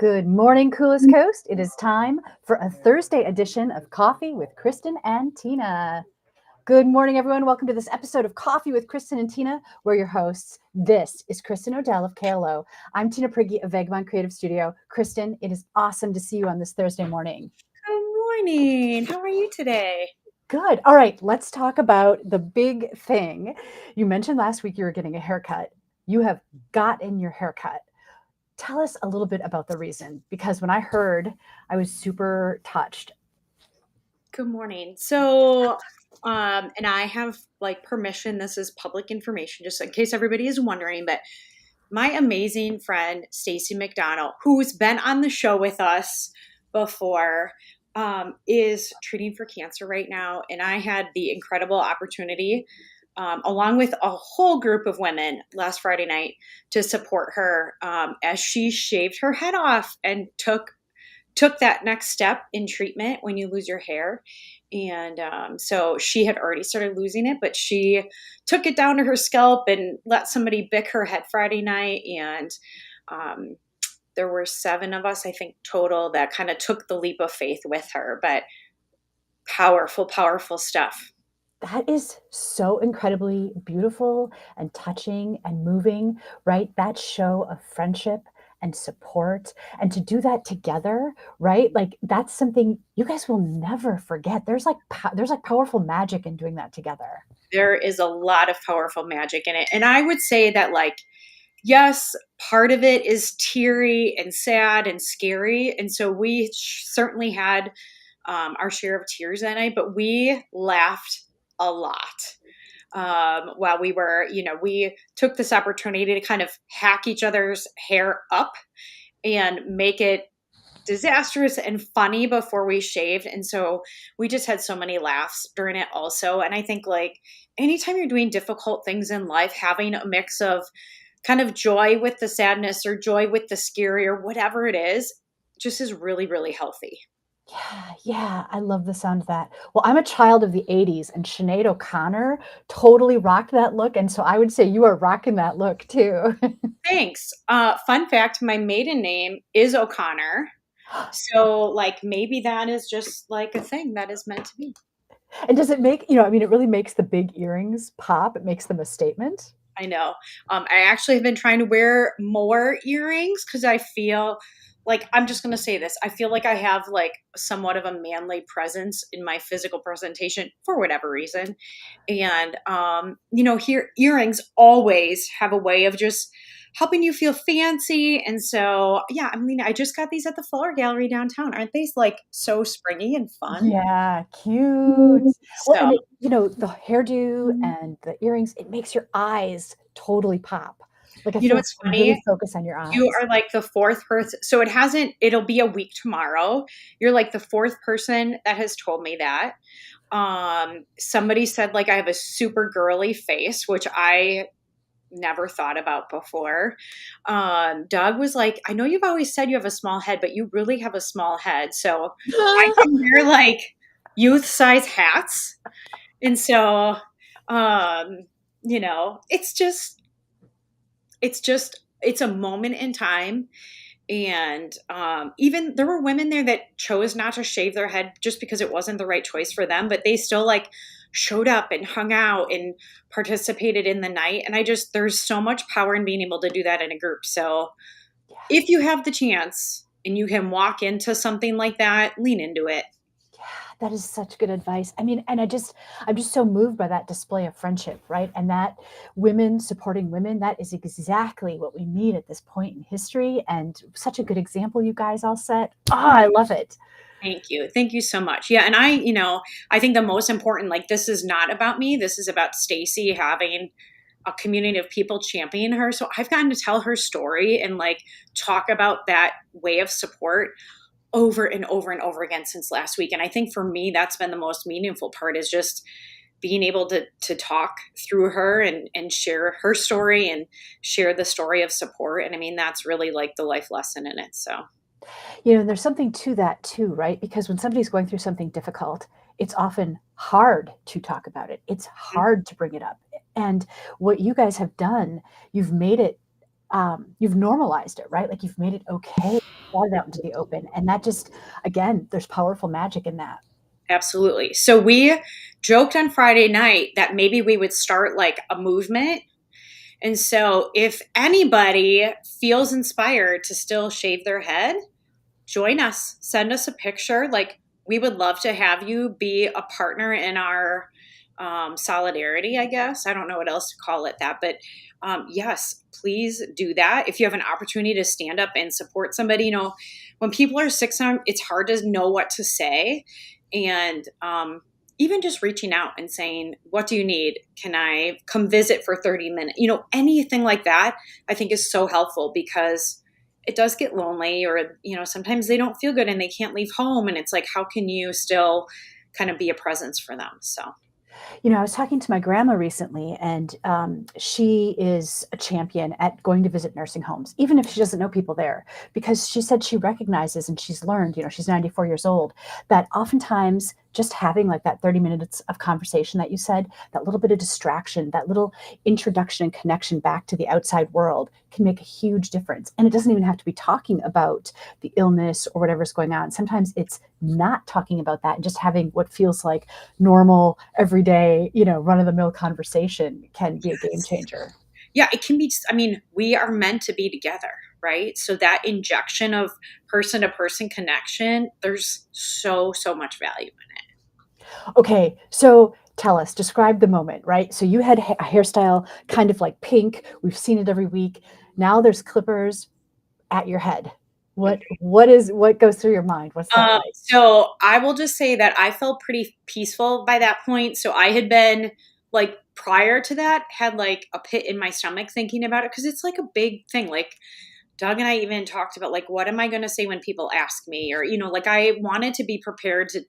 Good morning, Coolest Coast. It is time for a Thursday edition of Coffee with Kristin and Tina. Good morning, everyone. Welcome to this episode of Coffee with Kristin and Tina. We're your hosts. This is Kristin Odell of KLO. I'm Tina Prigge of Vagabond Creative Studio. Kristin, it is awesome to see you on this Thursday morning. Good morning. How are you today? Good. All right, let's talk about the big thing. You mentioned last week you were getting a haircut. You have gotten your haircut. Tell us a little bit about the reason, because when I heard, I was super touched. Good morning. So, and I have permission. This is public information, just in case everybody is wondering. But my amazing friend Stacy McDonald, who's been on the show with us before, is treating for cancer right now, and I had the incredible opportunity, along with a whole group of women last Friday night, to support her as she shaved her head off and took that next step in treatment when you lose your hair. And so she had already started losing it, but she took it down to her scalp and let somebody bick her head Friday night. And there were 7 of us, I think, total that kind of took the leap of faith with her. But powerful, powerful stuff. That is so incredibly beautiful and touching and moving, right? That show of friendship and support, and to do that together, right? Like that's something you guys will never forget. There's like powerful magic in doing that together. There is a lot of powerful magic in it. And I would say that, yes, part of it is teary and sad and scary. And so we certainly had our share of tears that night, but we laughed a lot while we were, we took this opportunity to kind of hack each other's hair up and make it disastrous and funny before we shaved. And so we just had so many laughs during it also. And I think anytime you're doing difficult things in life, having a mix of kind of joy with the sadness or joy with the scary or whatever it is, just is really, really healthy. Yeah, I love the sound of that. Well, I'm a child of the 80s, and Sinead O'Connor totally rocked that look, and so I would say you are rocking that look too. Thanks. Fun fact, my maiden name is O'Connor. So maybe that is just like a thing that is meant to be. And does it make, it really makes the big earrings pop. It makes them a statement. I know. I actually have been trying to wear more earrings because I feel I'm just going to say this. I feel like I have somewhat of a manly presence in my physical presentation for whatever reason. And, here earrings always have a way of just helping you feel fancy. And so, yeah, I just got these at the Fuller Gallery downtown. Aren't they so springy and fun? Yeah, cute. Well, and So, the hairdo and the earrings, it makes your eyes totally pop. Like I you know feel what's like you really funny? focus on your You eyes. are the 4th person. So it'll be a week tomorrow. You're the 4th person that has told me that. Somebody said I have a super girly face, which I never thought about before. Doug was like, I know you've always said you have a small head, but you really have a small head. So I can wear youth size hats. And so, it's just, it's a moment in time. And even there were women there that chose not to shave their head just because it wasn't the right choice for them, but they still showed up and hung out and participated in the night. And there's so much power in being able to do that in a group. So if you have the chance and you can walk into something like that, lean into it. That is such good advice. And I'm just so moved by that display of friendship, right? And that women supporting women, that is exactly what we need at this point in history. And such a good example you guys all set. I love it. Thank you. Thank you so much. Yeah. And I think the most important, this is not about me. This is about Stacy having a community of people championing her. So I've gotten to tell her story and talk about that way of support over and over and over again since last week. And I think for me, that's been the most meaningful part, is just being able to talk through her and share her story and share the story of support. And that's really the life lesson in it. So, there's something to that too, right? Because when somebody's going through something difficult, it's often hard to talk about it. It's hard to bring it up. And what you guys have done, you've made it you've normalized it, right? Like you've made it okay, brought it out into the open. And that just, again, there's powerful magic in that. Absolutely. So we joked on Friday night that maybe we would start like a movement. And so if anybody feels inspired to still shave their head, join us, send us a picture. Like we would love to have you be a partner in our solidarity, I guess. I don't know what else to call it that, but yes, please do that. If you have an opportunity to stand up and support somebody, when people are sick, it's hard to know what to say. And even just reaching out and saying, what do you need? Can I come visit for 30 minutes? Anything like that, I think is so helpful because it does get lonely or, sometimes they don't feel good and they can't leave home. And it's like, how can you still kind of be a presence for them? So. I was talking to my grandma recently, and she is a champion at going to visit nursing homes, even if she doesn't know people there, because she said she recognizes and she's learned, she's 94 years old, that oftentimes just having like that 30 minutes of conversation that you said, that little bit of distraction, that little introduction and connection back to the outside world can make a huge difference. And it doesn't even have to be talking about the illness or whatever's going on. Sometimes it's not talking about that and just having what feels like normal, everyday, run-of-the-mill conversation can be a game changer. Yeah, it can be. I mean, we are meant to be together, right? So that injection of person-to-person connection, there's so much value in it. Okay, so tell us, describe the moment, right? So you had a hairstyle kind of like pink. We've seen it every week. Now there's clippers at your head. What goes through your mind? What's that like? So I will just say that I felt pretty peaceful by that point. So I had been like prior to that had like a pit in my stomach thinking about it because it's like a big thing. Like Doug and I even talked about like what am I going to say when people ask me or like I wanted to be prepared to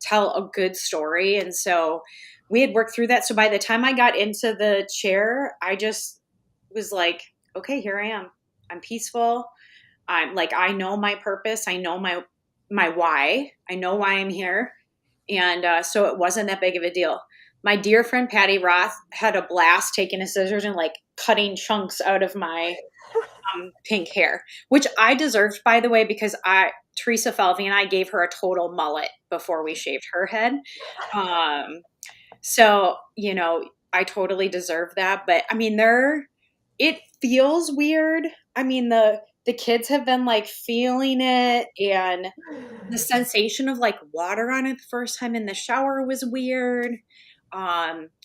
tell a good story, and so we had worked through that. So by the time I got into the chair, I just was like, okay, here I am. I'm peaceful. I'm like, I know my purpose. I know my why. I know why I'm here. And so it wasn't that big of a deal. My dear friend Patty Roth had a blast taking a scissors and like cutting chunks out of my pink hair, which I deserved, by the way, because Teresa Felvey and I gave her a total mullet before we shaved her head. So, I totally deserve that. But I mean, it feels weird. I mean, the kids have been like feeling it, and the sensation of like water on it the first time in the shower was weird.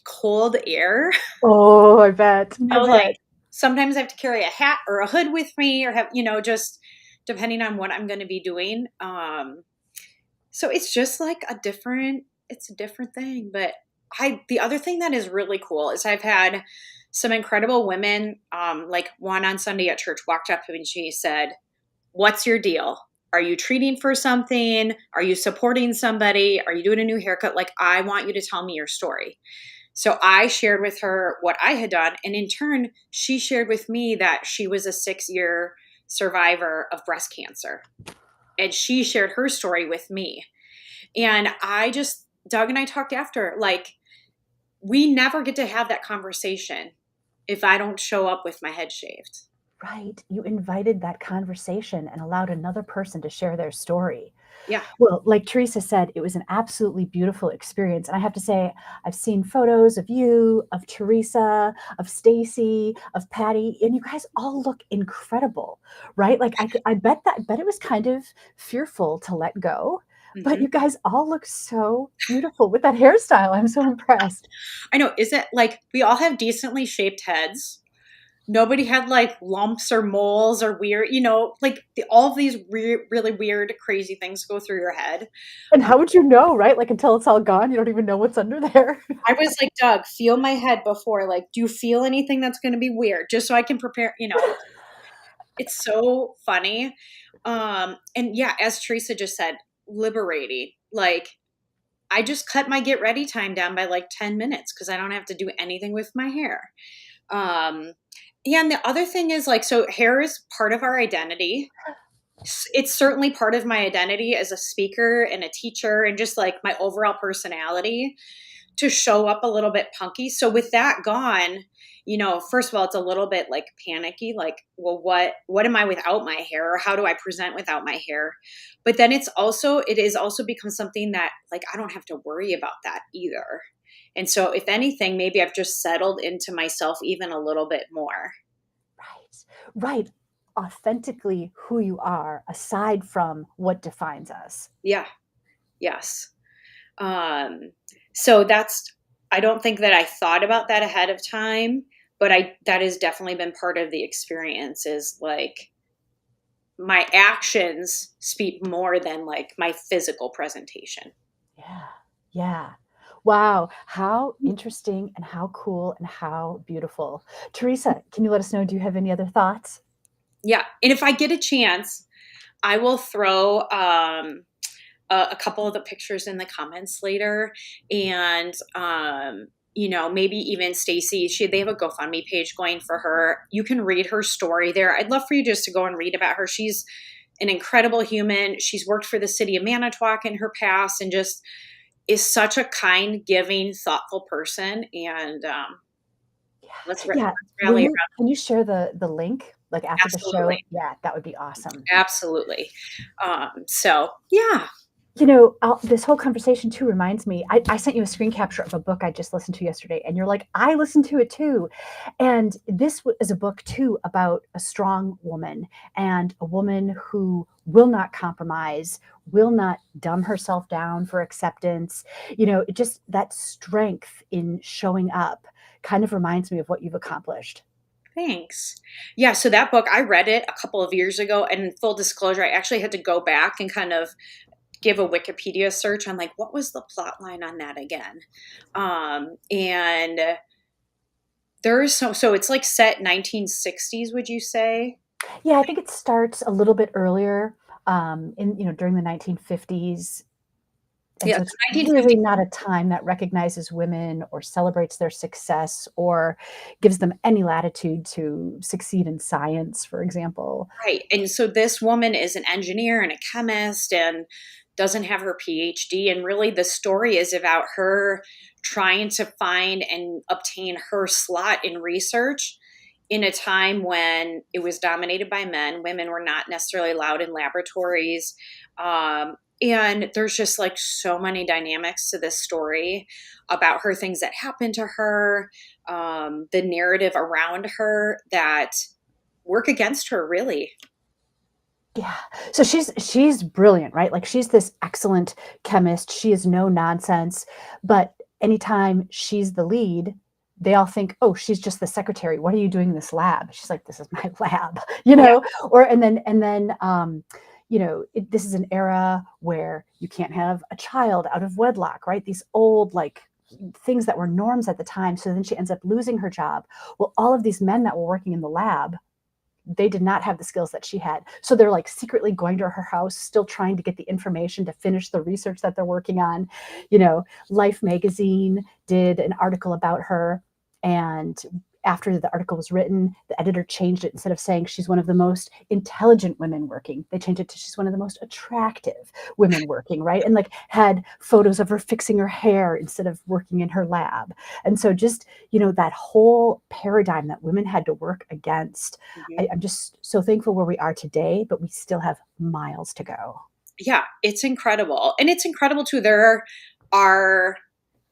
Cold air. Oh, I bet. Like sometimes I have to carry a hat or a hood with me or have, just depending on what I'm going to be doing. So it's just like it's a different thing. But the other thing that is really cool is I've had some incredible women, like one on Sunday at church walked up to me and she said, "What's your deal? Are you treating for something? Are you supporting somebody? Are you doing a new haircut? Like, I want you to tell me your story." So I shared with her what I had done. And in turn, she shared with me that she was a 6-year survivor of breast cancer. And she shared her story with me. And Doug and I talked after, like, we never get to have that conversation if I don't show up with my head shaved. Right. You invited that conversation and allowed another person to share their story. Yeah. Well, like Teresa said, it was an absolutely beautiful experience. And I have to say, I've seen photos of you, of Teresa, of Stacy, of Patty, and you guys all look incredible, right? Like I bet it was kind of fearful to let go, but you guys all look so beautiful with that hairstyle. I'm so impressed. I know. Is it like we all have decently shaped heads? Nobody had like lumps or moles or weird, like all of these really weird, crazy things go through your head. And how would you know, right? Like until it's all gone, you don't even know what's under there. I was like, Doug, feel my head before. Like, do you feel anything that's going to be weird? Just so I can prepare, It's so funny. And yeah, as Teresa just said, liberating. Like, I just cut my get ready time down by like 10 minutes because I don't have to do anything with my hair. Yeah, and the other thing is like, so hair is part of our identity. It's certainly part of my identity as a speaker and a teacher and just like my overall personality to show up a little bit punky. So with that gone, first of all, it's a little bit like panicky, like, well, what am I without my hair? Or how do I present without my hair? But then it is also become something that like, I don't have to worry about that either. And so if anything, maybe I've just settled into myself even a little bit more. Right. Right. Authentically who you are, aside from what defines us. Yeah. Yes. Um, so I don't think that I thought about that ahead of time, but that has definitely been part of the experience is like my actions speak more than like my physical presentation. Yeah. Yeah. Wow. How interesting and how cool and how beautiful. Teresa, can you let us know? Do you have any other thoughts? Yeah. And if I get a chance, I will throw, a couple of the pictures in the comments later. And, maybe even Stacy, they have a GoFundMe page going for her. You can read her story there. I'd love for you just to go and read about her. She's an incredible human. She's worked for the city of Manitowoc in her past and just is such a kind, giving, thoughtful person. And let's Yeah. rally around. Can you share the link like after the show? Absolutely. Yeah, that would be awesome. Absolutely. So yeah. This whole conversation too reminds me, I sent you a screen capture of a book I just listened to yesterday, and you're like, I listened to it too. And this is a book too about a strong woman and a woman who will not compromise, will not dumb herself down for acceptance. Just that strength in showing up kind of reminds me of what you've accomplished. Thanks. Yeah, so that book, I read it a couple of years ago, and full disclosure, I actually had to go back and kind of give a Wikipedia search on like what was the plot line on that again. And there's so it's like set 1960s, would you say? Yeah, I think it starts a little bit earlier, during the 1950s. And Yeah, so so it's really 1950. not a time that recognizes women or celebrates their success or gives them any latitude to succeed in science, for example. Right. And so this woman is an engineer and a chemist and doesn't have her PhD. And really, the story is about her trying to find and obtain her slot in research in a time when it was dominated by men. Women were not necessarily allowed in laboratories. And there's just like so many dynamics to this story about her, things that happened to her, the narrative around her that work against her, really. Yeah. So she's brilliant, right? Like she's this excellent chemist. She is no nonsense, but anytime she's the lead, they all think, "Oh, she's just the secretary. What are you doing in this lab?" She's like, "This is my lab," you Yeah. know. Or this is an era where you can't have a child out of wedlock, right? These old like things that were norms at the time. So then she ends up losing her job. Well, all of these men that were working in the lab, they did not have the skills that she had. So they're like secretly going to her house, still trying to get the information to finish the research that they're working on. Life magazine did an article about her. And after the article was written, the editor changed it. Instead of saying she's one of the most intelligent women working, they changed it to she's one of the most attractive women working, right? And like had photos of her fixing her hair instead of working in her lab. And so just, that whole paradigm that women had to work against, Mhm. I'm just so thankful where we are today, but we still have miles to go. Yeah, it's incredible. And it's incredible too. There are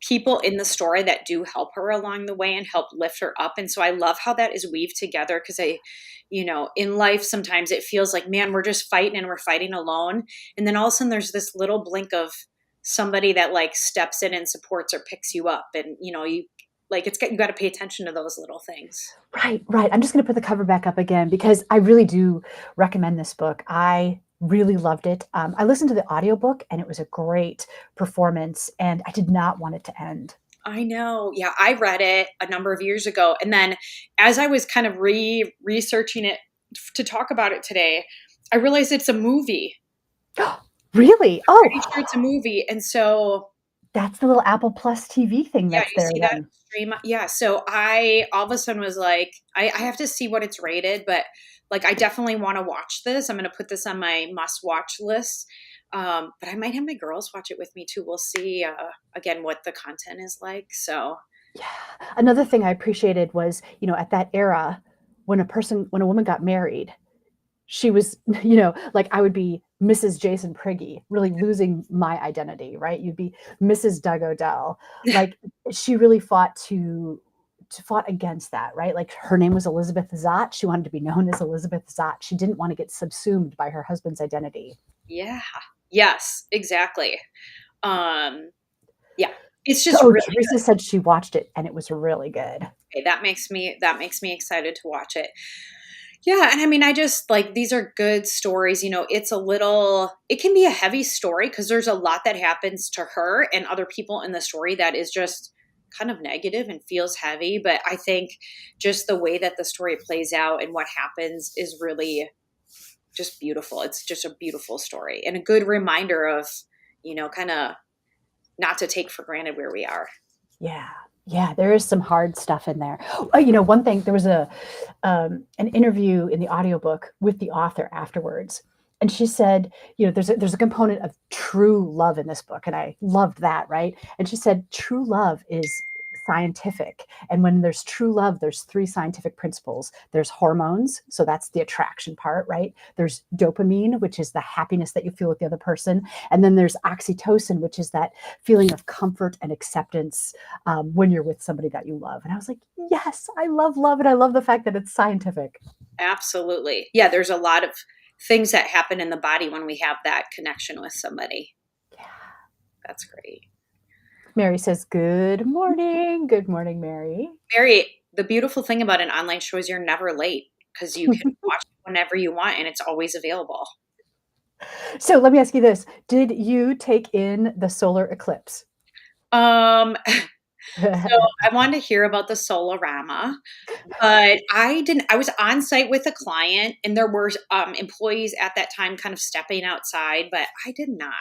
people in the story that do help her along the way and help lift her up. And so I love how that is weaved together because in life, sometimes it feels like, man, we're just fighting and we're fighting alone. And then all of a sudden there's this little blink of somebody that like steps in and supports or picks you up. And, you got to pay attention to those little things. Right, right. I'm just going to put the cover back up again because I really do recommend this book. I really loved it. I listened to the audiobook and it was a great performance and I did not want it to end. I know. Yeah, I read it a number of years ago. And then as I was kind of researching it to talk about it today, I realized it's a movie. Really? Oh, Pretty sure it's a movie. And so, that's the little Apple Plus TV thing yeah, that's you there see that then. stream. Yeah. So I all of a sudden was like, I have to see what it's rated, but like, I definitely want to watch this. I'm going to put this on my must watch list. But I might have my girls watch it with me too. We'll see, again, what the content is like. So, Yeah. Another thing I appreciated was, at that era, when a woman got married, she was, like I would be Mrs. Jason Prigge, really losing my identity, right? You'd be Mrs. Doug Odell. Like she really fought against that, right? Like her name was Elizabeth Zott. She wanted to be known as Elizabeth Zott. She didn't want to get subsumed by her husband's identity. Yeah. Yes, exactly. Um, yeah, it's just Oh, really Teresa said she watched it and it was really good. okay. That makes me excited to watch it. Yeah, and I mean, I just like these are good stories. It can be a heavy story because there's a lot that happens to her and other people in the story that is just kind of negative and feels heavy. But I think just the way that the story plays out and what happens is really just beautiful. It's just a beautiful story and a good reminder of, kind of not to take for granted where we are. Yeah. Yeah, there is some hard stuff in there. One thing, there was an interview in the audiobook with the author afterwards. And she said, there's a component of true love in this book. And I loved that, right? And she said, true love is scientific. And when there's true love, there's three scientific principles. There's hormones. So that's the attraction part, right? There's dopamine, which is the happiness that you feel with the other person. And then there's oxytocin, which is that feeling of comfort and acceptance when you're with somebody that you love. And I was like, yes, I love love. And I love the fact that it's scientific. Absolutely. Yeah, there's a lot of things that happen in the body when we have that connection with somebody. Yeah. That's great. Mary says, good morning. Good morning, Mary. Mary, the beautiful thing about an online show is you're never late because you can watch it whenever you want and it's always available. So let me ask you this. Did you take in the solar eclipse? Um, so I wanted to hear about the Solarama, but I didn't. I was on site with a client and there were employees at that time kind of stepping outside, but I did not.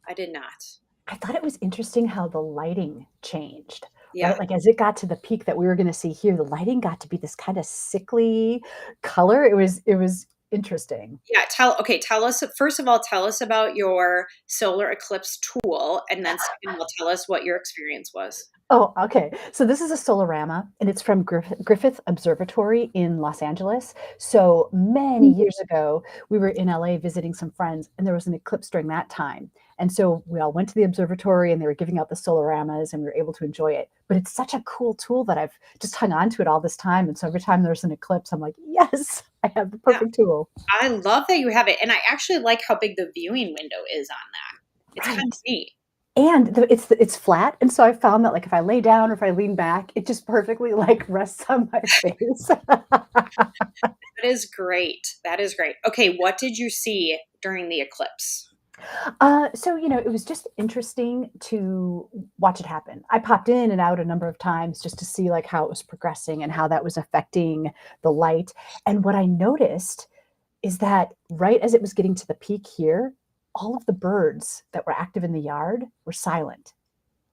I did not. I thought it was interesting how the lighting changed, Yeah. right? Like as it got to the peak that we were going to see here, the lighting got to be this kind of sickly color. It was interesting. Yeah, tell us first of all, tell us about your solar eclipse tool, and then second of all, tell us what your experience was. Oh, okay. So this is a solarama, and it's from Griffith Observatory in Los Angeles. So many years ago, we were in LA visiting some friends, and there was an eclipse during that time. And so we all went to the observatory, and they were giving out the solaramas, and we were able to enjoy it. But it's such a cool tool that I've just hung on to it all this time. And so every time there's an eclipse, I'm like, yes, I have the Yeah, perfect tool. I love that you have it, and I actually like how big the viewing window is on that. It's kind of Right. neat. And it's flat, and so I found that like if I lay down or if I lean back, it just perfectly like rests on my face. That is great. That is great. Okay, what did you see during the eclipse? So it was just interesting to watch it happen. I popped in and out a number of times just to see like how it was progressing and how that was affecting the light. And what I noticed is that right as it was getting to the peak here, all of the birds that were active in the yard were silent.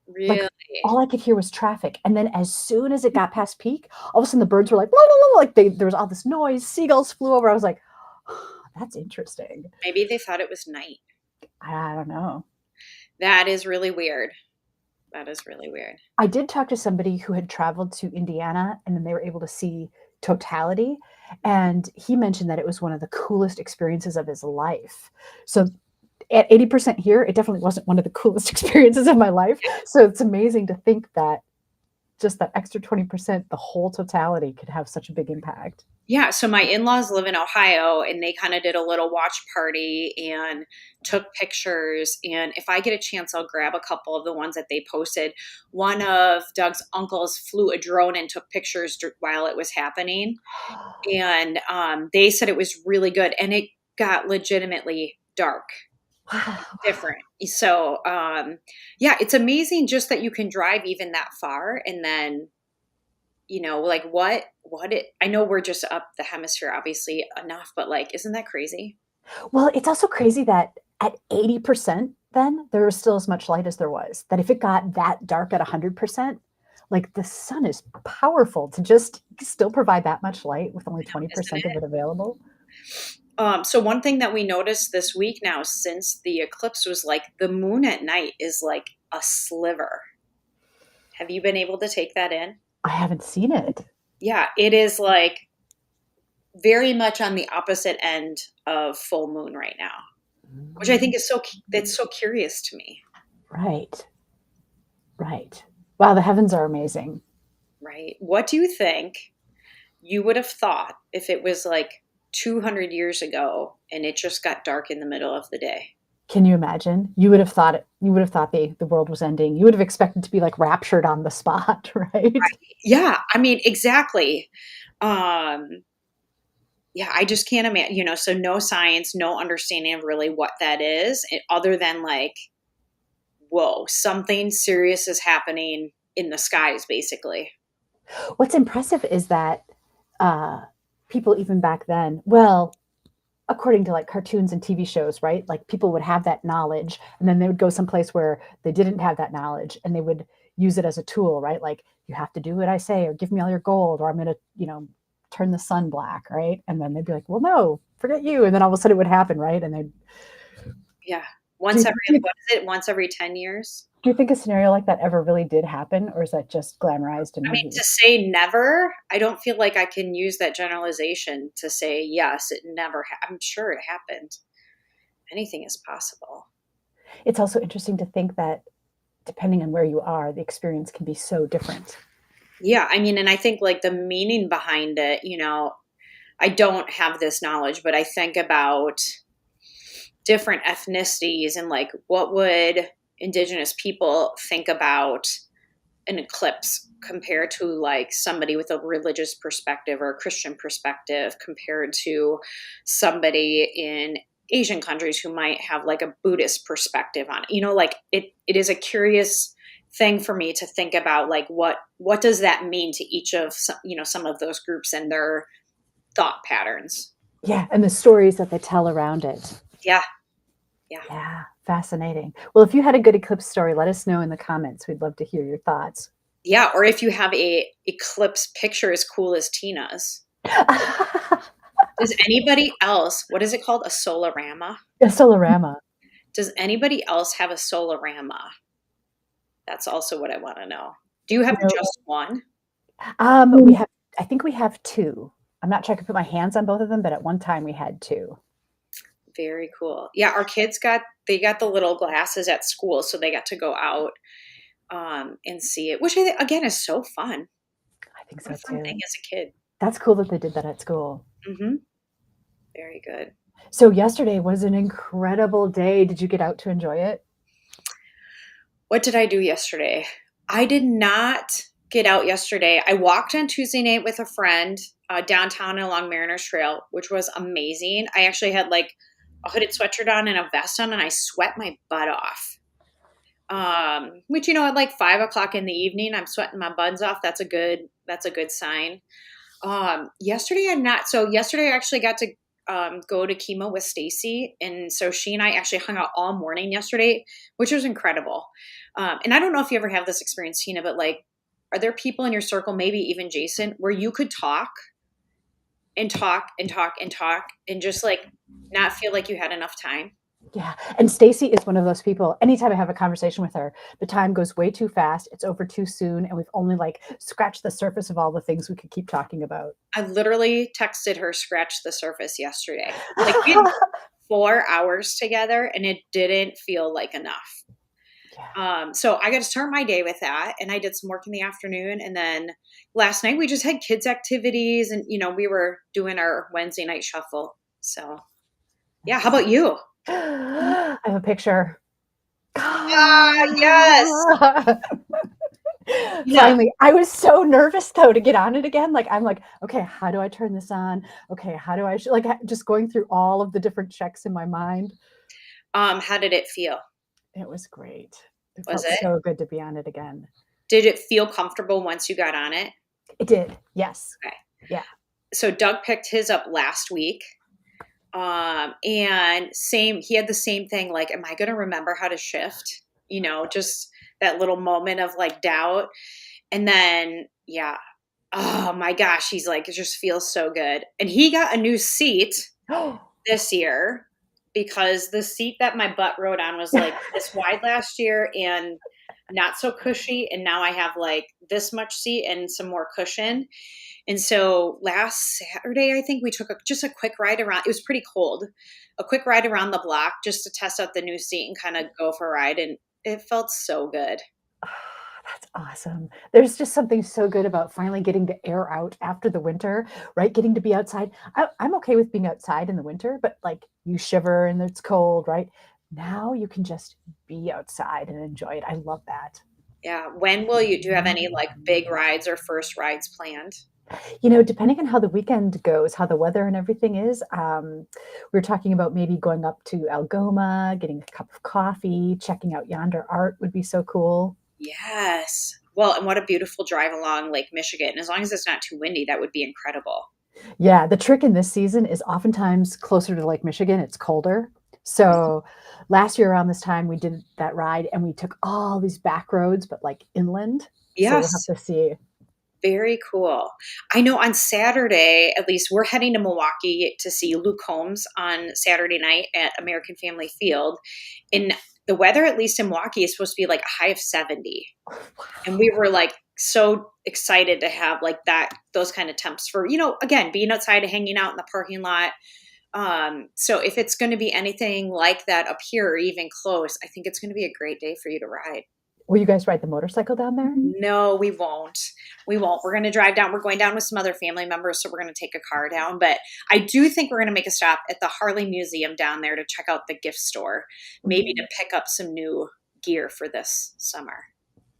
Like Really? all I could hear was traffic. And then as soon as it got past peak, all of a sudden the birds were like, "La, la, la," like there was all this noise, seagulls flew over. I was like, oh, that's interesting. Maybe they thought it was night. I don't know. That is really weird. That is really weird. I did talk to somebody who had traveled to Indiana and then they were able to see totality. And he mentioned that it was one of the coolest experiences of his life. So at 80% here, it definitely wasn't one of the coolest experiences of my life. So it's amazing to think that just that extra 20%, the whole totality could have such a big impact. Yeah, so my in-laws live in Ohio and they kind of did a little watch party and took pictures. And if I get a chance, I'll grab a couple of the ones that they posted. One of Doug's uncles flew a drone and took pictures while it was happening. And they said it was really good. And it got legitimately dark, Wow. different. So, yeah, it's amazing just that you can drive even that far and then like I know we're just up the hemisphere obviously enough, but like, isn't that crazy? Well, it's also crazy that at 80%, then there was still as much light as there was. That if it got that dark at 100%, like the sun is powerful to just still provide that much light with only Isn't 20% of it? it available. So one thing that we noticed this week now since the eclipse was like the moon at night is like a sliver. Have you been able to take that in? I haven't seen it. Yeah, it is like very much on the opposite end of full moon right now, which I think is it's so curious to me. Right. Right. Wow, the heavens are amazing. Right? What do you think you would have thought if it was like 200 years ago and it just got dark in the middle of the day? Can you imagine? You would have thought the world was ending. You would have expected to be like raptured on the spot, right? Yeah, I mean, exactly. Um, yeah, I just can't imagine, so no science, no understanding of really what that is, other than like, whoa, something serious is happening in the skies, basically. What's impressive is that uh, people even back then, well, according to like cartoons and TV shows, right? Like people would have that knowledge and then they would go someplace where they didn't have that knowledge and they would use it as a tool, right? Like you have to do what I say or give me all your gold or I'm going to, turn the sun black, right? And then they'd be like, well, no, forget you. And then all of a sudden it would happen, right? And then Yeah. do Once you, every, do you, what is it? Once every 10 years? do you think a scenario like that ever really did happen or is that just glamorized in I mean, to movies? say never, I don't feel like I can use that generalization to say, yes, it never, I'm sure it happened. Anything is possible. It's also interesting to think that depending on where you are, the experience can be so different. Yeah. I mean, and I think like the meaning behind it, I don't have this knowledge, but I think about different ethnicities and like what would indigenous people think about an eclipse compared to like somebody with a religious perspective or a Christian perspective compared to somebody in Asian countries who might have like a Buddhist perspective on it. Like it is a curious thing for me to think about like what does that mean to each of some of those groups and their thought patterns. Yeah. And the stories that they tell around it. Yeah. Yeah. Yeah, fascinating. Well, if you had a good eclipse story, let us know in the comments. We'd love to hear your thoughts. Yeah, or if you have a eclipse picture as cool as Tina's. A Does anybody else, what is it called? A solarama? solarama. Does anybody else have a solarama? That's also what I want to know. Do you have You know, just one? we have. I think we have two. I'm not sure I could put my hands on both of them, but at one time we had two. Very cool. Yeah, our kids they got the little glasses at school, so they got to go out and see it, which again is so fun. I think What so a fun thing too. as a kid. That's cool that they did that at school. Mm-hmm. Very good. So yesterday was an incredible day. Did you get out to enjoy it? What did I do yesterday? I did not get out yesterday. I walked on Tuesday night with a friend downtown along Mariners Trail, which was amazing. I actually had like a hooded sweatshirt on and a vest on, and I sweat my butt off. Which at like 5 o'clock in the evening, I'm sweating my buns off. That's a good sign. Yesterday I'm not. So yesterday I actually got to go to chemo with Stacy, and so she and I actually hung out all morning yesterday, which was incredible. And I don't know if you ever have this experience, Tina, but like, are there people in your circle, maybe even Jason, where you could talk and talk and talk and talk and just like not feel like you had enough time? Yeah. And Stacy is one of those people. Anytime I have a conversation with her, the time goes way too fast. It's over too soon. And we've only like scratched the surface of all the things we could keep talking about. I literally texted her scratch the surface yesterday. Like we had 4 hours together and it didn't feel like enough. Yeah. So I got to start my day with that, and I did some work in the afternoon, and then last night we just had kids activities, and we were doing our Wednesday night shuffle. So yeah, how about you? I have a picture. Yes. Finally, I was so nervous though to get on it again. Like I'm like, okay, how do I turn this on? Okay, how do I like just going through all of the different checks in my mind. How did it feel? It was great. It Was felt it? so good to be on it again. Did it feel comfortable once you got on it? It did. Yes. Okay. Yeah. So Doug picked his up last week. And he had the same thing. Like, am I going to remember how to shift? Just that little moment of like doubt. And then, yeah. Oh my gosh. He's like, it just feels so good. And he got a new seat this year because the seat that my butt rode on was like this wide last year. And not so cushy, and now I have like this much seat and some more cushion. And so last Saturday, I think we took just a quick ride around. It was pretty cold, a quick ride around the block just to test out the new seat and kind of go for a ride. And it felt so good. That's awesome. There's just something so good about finally getting the air out after the winter, right? Getting to be outside. I'm okay with being outside in the winter, but like you shiver and it's cold, right? Now you can just be outside and enjoy it. I love that. Yeah. Do you have any like big rides or first rides planned? Depending on how the weekend goes, how the weather and everything is, we are talking about maybe going up to Algoma, getting a cup of coffee, checking out yonder art would be so cool. Yes. Well, and what a beautiful drive along Lake Michigan. As long as it's not too windy, that would be incredible. Yeah, the trick in this season is oftentimes closer to Lake Michigan, it's colder. So last year around this time, we did that ride and we took all these back roads, but like inland. So we'll have Yes. to see. Very cool. I know on Saturday, at least, we're heading to Milwaukee to see Luke Combs on Saturday night at American Family Field. And the weather, at least in Milwaukee, is supposed to be like a high of 70. And we were like so excited to have like those kind of temps for, again, being outside and hanging out in the parking lot. So if it's going to be anything like that up here or even close, I think it's going to be a great day for you to ride. Will you guys ride the motorcycle down there? No, we won't. We won't. We're going to drive down. We're going down with some other family members, so we're going to take a car down. But I do think we're going to make a stop at the Harley Museum down there to check out the gift store, maybe to pick up some new gear for this summer.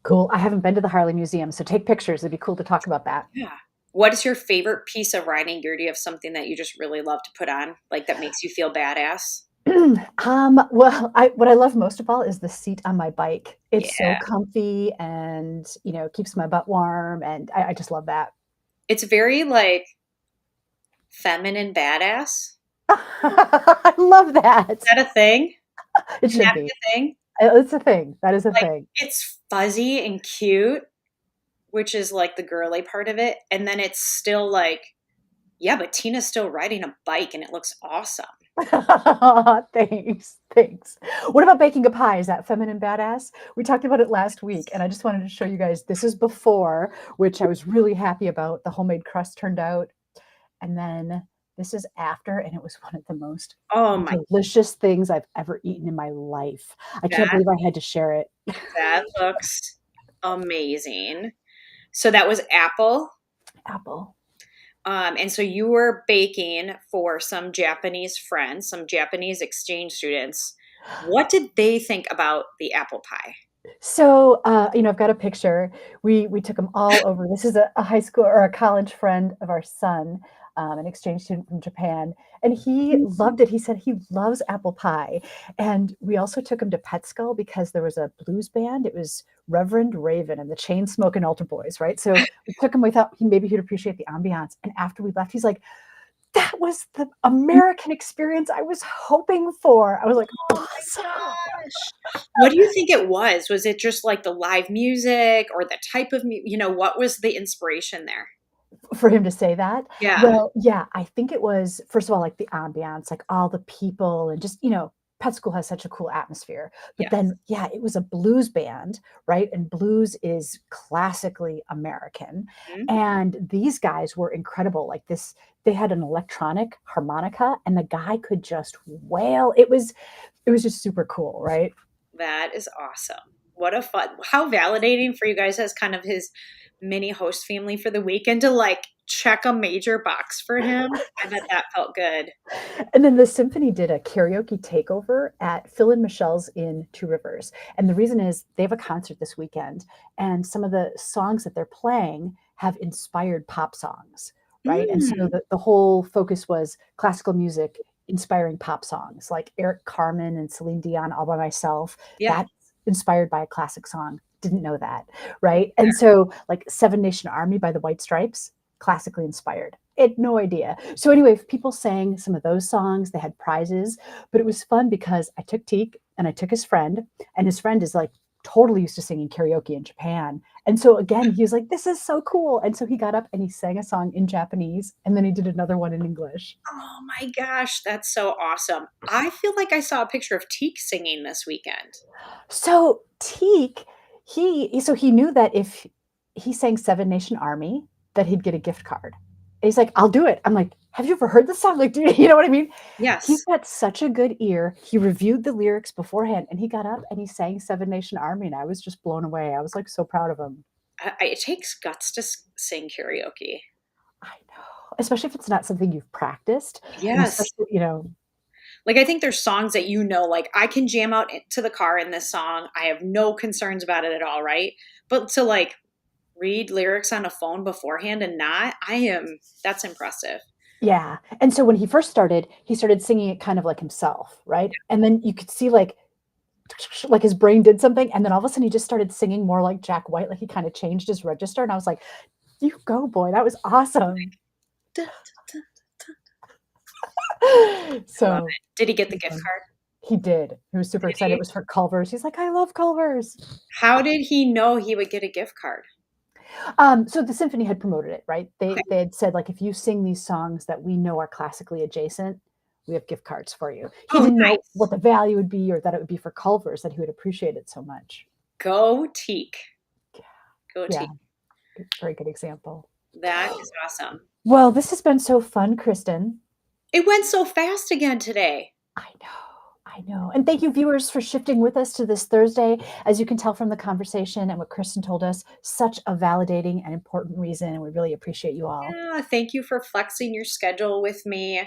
Cool. I haven't been to the Harley Museum, so take pictures. It'd be cool to talk about that. Yeah. What is your favorite piece of riding gear? Do you have something that you just really love to put on, like that makes you feel badass? Well, what I love most of all is the seat on my bike. It's so Yeah. comfy and, keeps my butt warm. And I just love that. It's very like feminine badass. I love that. Is that a thing? It Can should that be. be a thing? It's a thing. That is a Like thing. it's fuzzy and cute, which is like the girly part of it. And then it's still like, yeah, but Tina's still riding a bike and it looks awesome. Thanks. Thanks. What about baking a pie? Is that feminine badass? We talked about it last week, and I just wanted to show you guys this is before, which I was really happy about. The homemade crust turned out. And then this is after, and it was one of the most Oh my, delicious things I've ever eaten in my life. I can't that believe I had to share it. that looks amazing. So that was apple. Apple. And so you were baking for some Japanese friends, some Japanese exchange students. What did they think about the apple pie? So, I've got a picture. We took them all over. This is a high school or a college friend of our son, an exchange student from Japan, and he loved it. He said he loves apple pie. And we also took him to Pet Skull because there was a blues band. It was Reverend Raven and the Chain Smoking Altar Boys, right? So we took him. We thought maybe he'd appreciate the ambiance. And after we left, he's like, "That was the American experience I was hoping for." I was like, Oh my "Awesome." gosh. What do you think it was? Was it just like the live music or the type of, what was the inspiration there? For him to say that? Yeah. Well, yeah, I think it was, first of all, like, the ambiance, like, all the people and just, Pet School has such a cool atmosphere. But Yes. then, yeah, it was a blues band, right? And blues is classically American. Mhm. And these guys were incredible. Like this, they had an electronic harmonica and the guy could just wail. It was just super cool, right? That is awesome. What a fun, how validating for you guys as kind of his mini host family for the weekend to like check a major box for him. I bet that felt good. And then the symphony did a karaoke takeover at Phil and Michelle's in Two Rivers. And the reason is they have a concert this weekend, and some of the songs that they're playing have inspired pop songs, right? And so Mm, the whole focus was classical music inspiring pop songs like Eric Carmen and Celine Dion, All by Myself. yeah. That's inspired by a classic song. Didn't know that, right? And so, like Seven Nation Army by the White Stripes, classically inspired. Had no idea. So anyway, people sang some of those songs. They had prizes, but it was fun because I took Teak and I took his friend, and his friend is like totally used to singing karaoke in Japan. And so again, he was like, "This is so cool." And so he got up and he sang a song in Japanese, and then he did another one in English. Oh my gosh, that's so awesome. I feel like I saw a picture of Teak singing this weekend. So Teak, he knew that if he sang Seven Nation Army, that he'd get a gift card. And he's like, I'll do it. I'm like, have you ever heard this song? Like, dude, you know what I mean? He's Yes. got such a good ear. He reviewed the lyrics beforehand and he got up and he sang Seven Nation Army. And I was just blown away. I was like so proud of him. It takes guts to sing karaoke. I know, especially if it's not something you've practiced. And Yes. especially, you know, Like, I think there's songs that, like, I can jam out to the car in this song. I have no concerns about it at all, right? But to, like, read lyrics on a phone beforehand and that's impressive. yeah. And so when he first started, he started singing it kind of like himself, right? And then you could see like his brain did something. And then all of a sudden he just started singing more like Jack White. Like he kind of changed his register. And I was like, you go, boy. That was awesome. So did he get the gift card? He did. He was super excited. It was for Culver's. He's like, I love Culver's. How did he know he would get a gift card? So the symphony had promoted it, right? They had said, like, if you sing these songs that we know are classically adjacent, we have gift cards for you. He didn't know what the value would be or that it would be for Culver's, that he would appreciate it so much. Go Teak. Yeah. Go Teak. Very good example. That is awesome. Well, this has been so fun, Kristin. It went so fast again today. I know. And thank you, viewers, for shifting with us to this Thursday. As you can tell from the conversation and what Kristin told us, such a validating and important reason. And we really appreciate you all. Yeah, thank you for flexing your schedule with me.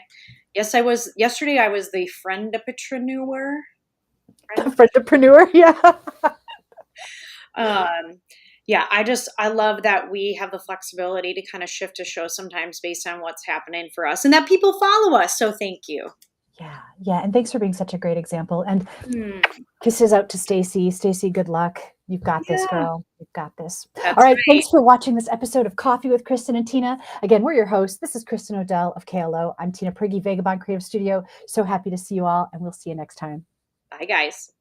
Yes, yesterday I was the friendpreneur. Friendpreneur, yeah. Yeah, I love that we have the flexibility to kind of shift a show sometimes based on what's happening for us and that people follow us. So thank you. Yeah. And thanks for being such a great example. And kisses out to Stacy. Stacy, good luck. You've got this, girl. You've got this. That's all right. Thanks for watching this episode of Coffee with Kristin and Tina. Again, we're your hosts. This is Kristin Odell of KLO. I'm Tina Prigge, Vagabond Creative Studio. So happy to see you all, and we'll see you next time. Bye, guys.